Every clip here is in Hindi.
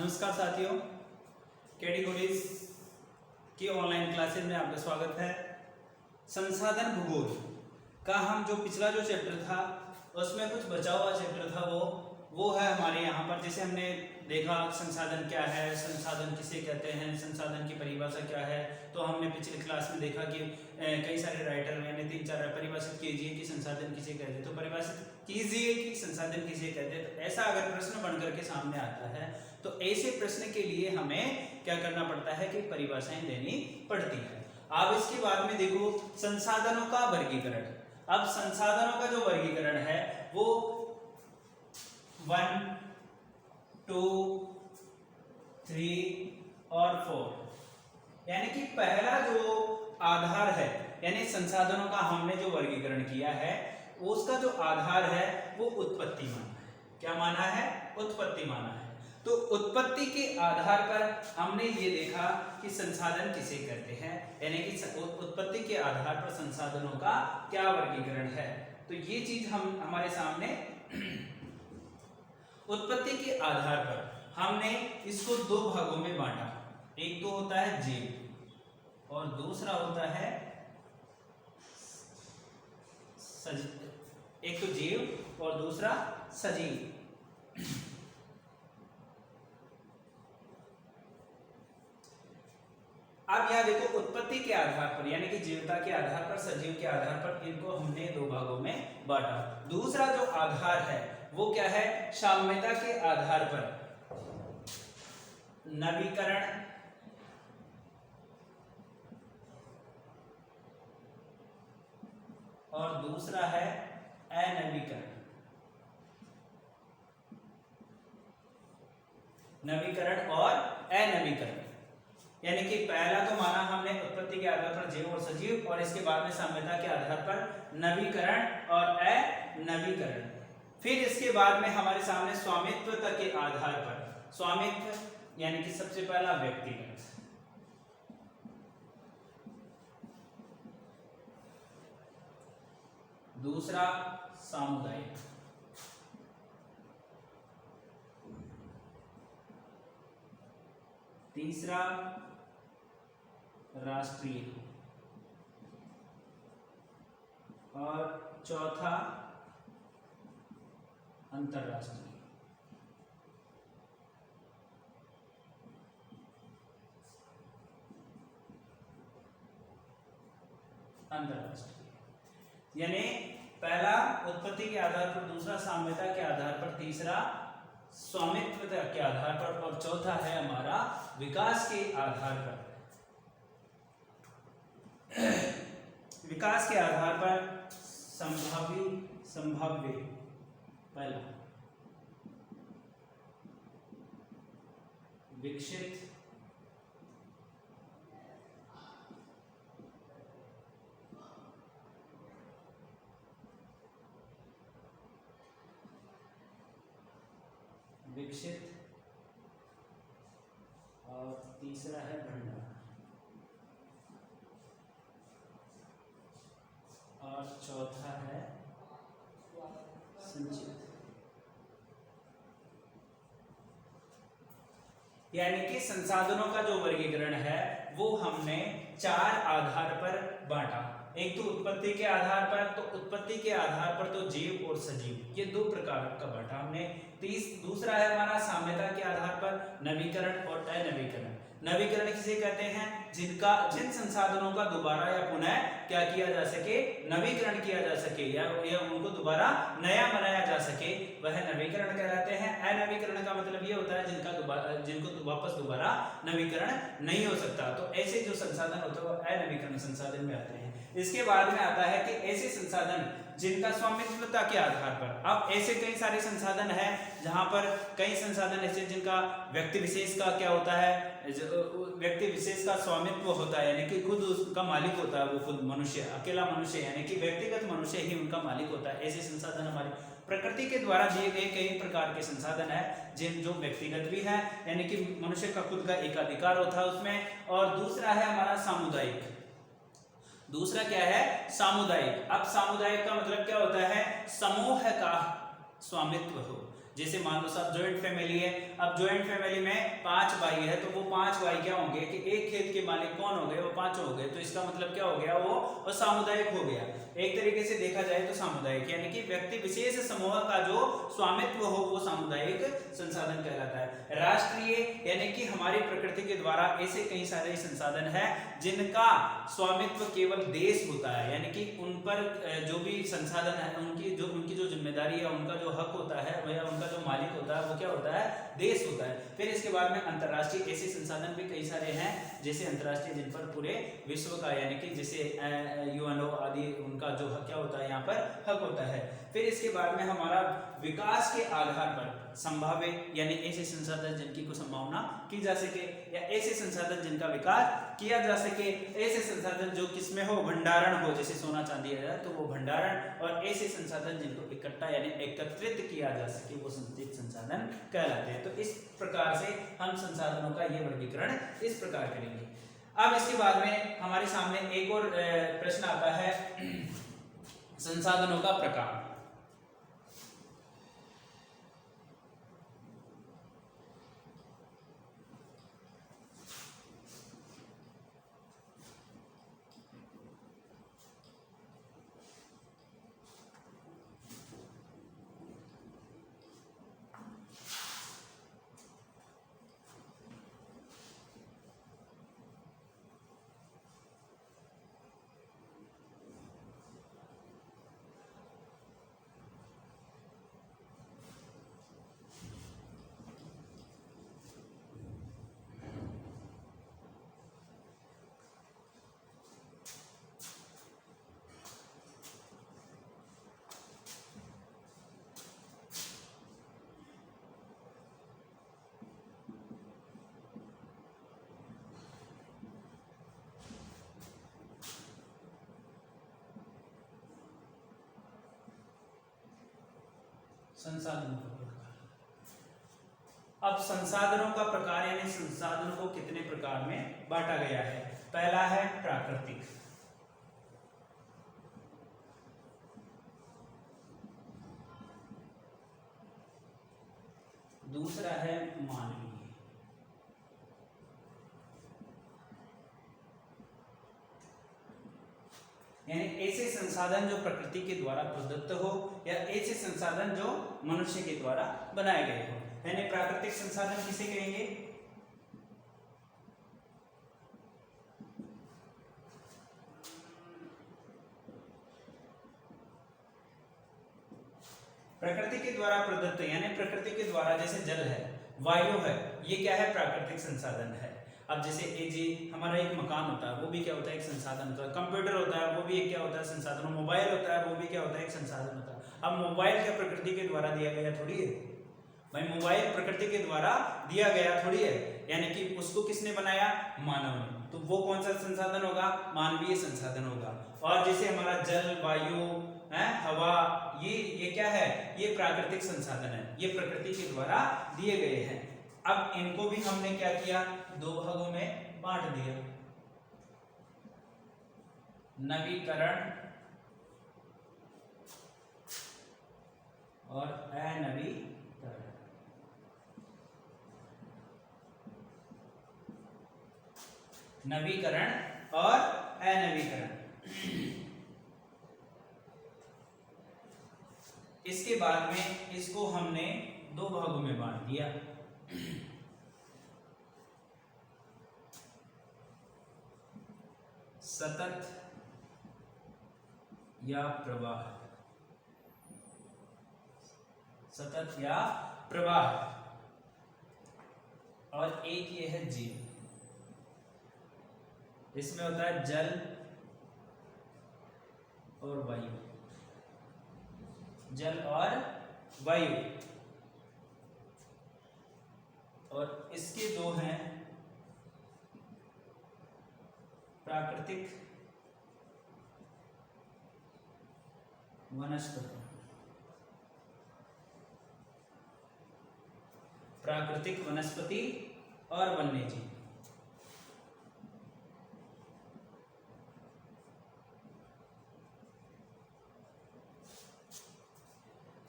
नमस्कार साथियों, कैटेगरीज की ऑनलाइन क्लासेज में आपका स्वागत है। संसाधन भूगोल का हम जो पिछला चैप्टर था उसमें कुछ बचा हुआ चैप्टर था वो है हमारे यहाँ पर। जैसे हमने देखा संसाधन क्या है, संसाधन किसे कहते हैं, संसाधन की परिभाषा क्या है। तो हमने पिछले क्लास में देखा कि कई सारे राइटर ने 3-4 परिभाषित कीजिए कि संसाधन किसे कहते हैं, तो परिभाषित कीजिए कि संसाधन किसे कहते हैं। तो ऐसा अगर प्रश्न बनकर के सामने आता है तो ऐसे प्रश्न के लिए हमें क्या करना पड़ता है कि परिभाषाएं देनी पड़ती है। अब इसके बाद में देखो संसाधनों का वर्गीकरण। अब संसाधनों का जो वर्गीकरण है वो 1, 2, 3 और 4, यानी कि पहला जो आधार है, यानी संसाधनों का हमने जो वर्गीकरण किया है उसका जो आधार है वो उत्पत्ति माना है। क्या माना है? उत्पत्ति माना है। तो उत्पत्ति के आधार पर हमने ये देखा कि संसाधन किसे कहते हैं, यानी कि उत्पत्ति के आधार पर संसाधनों का क्या वर्गीकरण है। तो ये चीज हमारे सामने उत्पत्ति के आधार पर हमने इसको 2 भागों में बांटा। एक तो होता है जीव और दूसरा होता है एक तो जीव और दूसरा सजीव। अब यह देखो उत्पत्ति के आधार पर यानी कि जीवता के आधार पर, सजीव के आधार पर इनको हमने 2 भागों में बांटा। दूसरा जो आधार है वो क्या है? साम्यता के आधार पर नवीकरण और दूसरा है अनवीकरण। नवीकरण और अनवीकरण, यानी कि पहला तो माना हमने उत्पत्ति के आधार पर जीव और सजीव, और इसके बाद में साम्यता के आधार पर नवीकरण और अनवीकरण। फिर इसके बाद में हमारे सामने स्वामित्व के आधार पर, स्वामित्व यानी कि सबसे पहला व्यक्तिगत, दूसरा सामुदायिक, तीसरा राष्ट्रीय और चौथा अंतरराष्ट्रीय। अंतरराष्ट्रीय यानी पहला उत्पत्ति के आधार पर, दूसरा साम्यता के आधार पर, तीसरा स्वामित्व के आधार पर और चौथा है हमारा विकास के आधार पर। विकास के आधार पर संभाव्य पहला, विकसित, और तीसरा है भंडार और चौथा है संचित। यानी कि संसाधनों का जो वर्गीकरण है वो हमने 4 आधार पर बांटा। एक तो उत्पत्ति के आधार पर, तो उत्पत्ति के आधार पर तो जीव और सजीव, ये 2 प्रकार का बांटा हमने। दूसरा है हमारा साम्यता के आधार पर नवीकरण और अनवीकरण। नवीकरण किसे कहते हैं? जिन संसाधनों का दोबारा या पुनः क्या किया जा सके, नवीकरण किया जा सके या उनको दोबारा नया बनाया जा सके, वह नवीकरण कहलाते हैं। अनवीकरण का मतलब ये होता है जिनको वापस दोबारा नवीकरण नहीं हो सकता। तो ऐसे जो संसाधन होते हैं वो अनवीकरण संसाधन में आते हैं। इसके बाद में आता है कि ऐसे संसाधन जिनका स्वामित्वता के आधार पर, अब ऐसे कई सारे संसाधन हैं जहां पर कई संसाधन ऐसे जिनका व्यक्ति विशेष का क्या होता है, व्यक्ति विशेष का स्वामित्व होता है, यानी कि खुद उसका मालिक होता है, वो खुद मनुष्य, अकेला मनुष्य, यानी कि व्यक्तिगत मनुष्य ही उनका मालिक होता है। ऐसे संसाधन हमारी प्रकृति के द्वारा दिए गए कई प्रकार के संसाधन है जो व्यक्तिगत भी है, यानी कि मनुष्य का खुद का एकाधिकार होता है उसमें। और दूसरा है हमारा सामुदायिक। दूसरा क्या है? सामुदायिक। अब सामुदायिक का मतलब क्या होता है? समूह का स्वामित्व हो। जैसे मान लो साहब जॉइंट फैमिली है, अब जॉइंट फैमिली में 5 भाई है, तो वो 5 भाई क्या होंगे कि एक खेत के मालिक कौन हो गए, वो 5 हो गए। तो इसका मतलब क्या हो गया, वो सामुदायिक हो गया। एक तरीके से देखा जाए तो सामुदायिक यानी कि व्यक्ति विशेष समूह का जो स्वामित्व हो वो सामुदायिक संसाधन कहलाता है। राष्ट्रीय यानी कि हमारी प्रकृति के द्वारा ऐसे कई सारे संसाधन है जिनका स्वामित्व केवल देश होता है, यानी कि उन पर जो भी संसाधन है उनकी जो जिम्मेदारी है, उनका जो हक होता है या उनका जो मालिक होता है वो क्या होता है, देश होता है। फिर इसके बाद में अंतर्राष्ट्रीय ऐसे संसाधन भी कई सारे हैं, जैसे अंतर्राष्ट्रीय जिन पर पूरे विश्व का यानी कि जैसे यूएनओ आदि उनका जो हक क्या होता है यहाँ पर हक होता है। फिर इसके बाद में हमारा विकास के आधार पर संभाव्य यानी ऐसे संसाधन जिनकी को संभावना की जा सके या ऐसे संसाधन जिनका विकास किया जा सके, ऐसे संसाधन जो किसमें हो, भंडारण हो, जैसे सोना चांदी है तो वो भंडारण, और ऐसे संसाधन जिनको इकट्ठा यानी एकत्रित किया जा सके वो संचित संसाधन कहलाते हैं। तो इस प्रकार से हम संसाधनों का ये वर्गीकरण इस प्रकार करेंगे। अब इसके बाद में हमारे सामने एक और प्रश्न आता है संसाधनों का प्रकार। संसाधनों का प्रकार। अब संसाधनों का प्रकार यानी संसाधनों को कितने प्रकार में बांटा गया है। पहला है प्राकृतिक, दूसरा है मानवीय, यानी ऐसे संसाधन जो प्रकृति के द्वारा प्रदत्त हो या ऐसे संसाधन जो मनुष्य के द्वारा बनाए गए हो। यानी प्राकृतिक संसाधन किसे कहेंगे, प्रकृति के द्वारा प्रदत्त यानी प्रकृति के द्वारा, जैसे जल है, वायु है, ये क्या है, प्राकृतिक संसाधन है। अब जैसे जी हमारा एक मकान होता है वो भी क्या होता है, एक संसाधन होता है। कंप्यूटर होता है वो भी एक क्या होता है, संसाधन। मोबाइल होता है वो भी क्या होता है, एक संसाधन होता है। अब मोबाइल क्या प्रकृति के द्वारा दिया गया थोड़ी है भाई, मोबाइल प्रकृति के द्वारा दिया गया थोड़ी है, यानी कि उसको किसने बनाया, मानव ने। तो वो कौन सा संसाधन होगा, मानवीय संसाधन होगा। और जैसे हमारा जल, वायु है, हवा, ये क्या है, ये प्राकृतिक संसाधन है, ये प्रकृति के द्वारा दिए गए हैं। अब इनको भी हमने क्या किया, दो भागों में बांट दिया, नवीकरण और अनवीकरण। नवीकरण और अनवीकरण। इसके बाद में इसको हमने दो भागों में बांट दिया, सतत या प्रवाह, सतत या प्रवाह, और एक ये है जीव। इसमें होता है जल और वायु, जल और वायु। और इसके दो हैं प्राकृतिक वनस्पति, प्राकृतिक वनस्पति और वन्यजीव।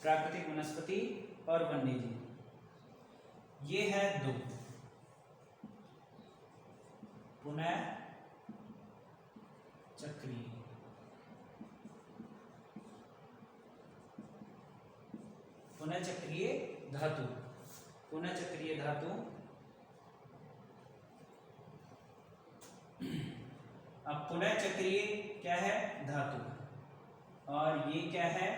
प्राकृतिक वनस्पति और वन्यजीव, ये है दो। पुनः चक्रीय, पुनः चक्रीय धातु, पुनः चक्रीय धातु। अब पुनः चक्रीय क्या है? धातु। और ये क्या है?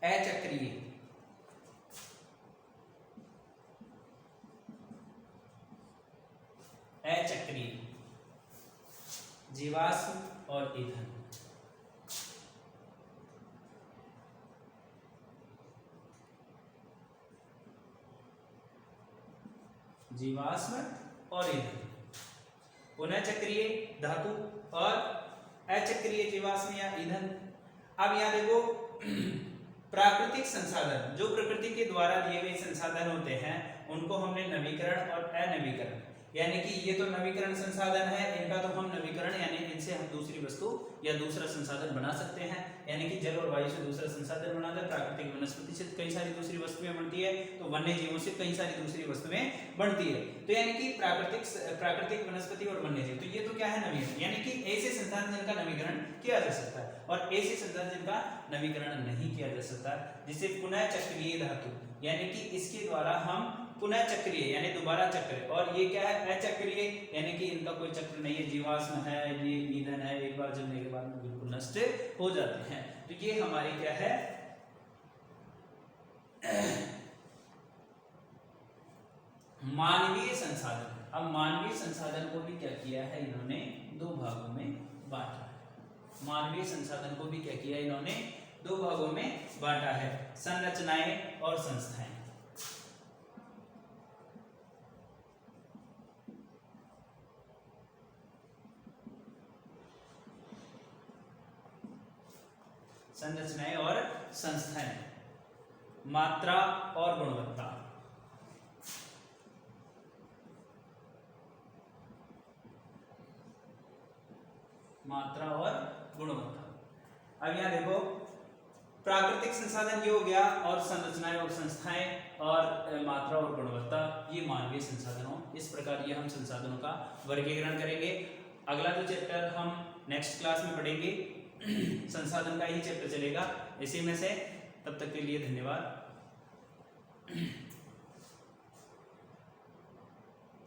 अचक्रीय, अचक्रीय जीवाश्म और ईंधन। जीवाश्म और ईंधन, पुनः चक्रीय धातु और अचक्रीय जीवाश्म या ईंधन। अब यहां देखो प्राकृतिक संसाधन, जो प्रकृति के द्वारा दिए गए संसाधन होते हैं उनको हमने नवीकरण और अनवीकरण, यानी कि ये तो नवीकरण संसाधन है, इनका तो हम नवीकरण यानी इनसे हम दूसरी वस्तु या दूसरा संसाधन बना सकते हैं, यानी कि जल और वायु से दूसरा संसाधन बनाते हैं। प्राकृतिक वनस्पति से कई सारी दूसरी वस्तुएं बनती है, तो वन्य जीवों से कई सारी दूसरी वस्तुएं बनती है। तो यानी कि प्राकृतिक वनस्पति और वन्य जीव, तो ये तो क्या है? नवीकरण, यानी कि ऐसे संसाधन जिनका नवीकरण किया जा सकता है और ऐसे संसाधन जिनका नवीकरण नहीं किया जा सकता, जिसे पुनः चक्रीय धातु, यानी कि इसके द्वारा हम पुनः चक्रीय यानी दोबारा चक्र, और ये क्या है? अचक्रीय, यानी कि इनका कोई चक्र नहीं है, जीवाश्म है, ये ईंधन है, एक बार जलने के बाद में बिल्कुल नष्ट हो जाते हैं। तो ये हमारी क्या है? मानवीय संसाधन। अब मानवीय संसाधन को भी क्या किया है इन्होंने? दो भागों में बांटा है। मानवीय संसाधन को भी क्या किया इन्होंने? दो भागों में बांटा है, संरचनाएं और संस्थाएं। संरचनाएं और संस्थाएं, मात्रा और गुणवत्ता। मात्रा और गुणवत्ता। अब यहां देखो प्राकृतिक संसाधन ये हो गया, और संरचनाएं और संस्थाएं और मात्रा और गुणवत्ता ये मानवीय संसाधनों। इस प्रकार ये हम संसाधनों का वर्गीकरण करेंगे। अगला जो चैप्टर हम नेक्स्ट क्लास में पढ़ेंगे संसाधन का ही चैप्टर चलेगा इसी में से। तब तक के लिए धन्यवाद।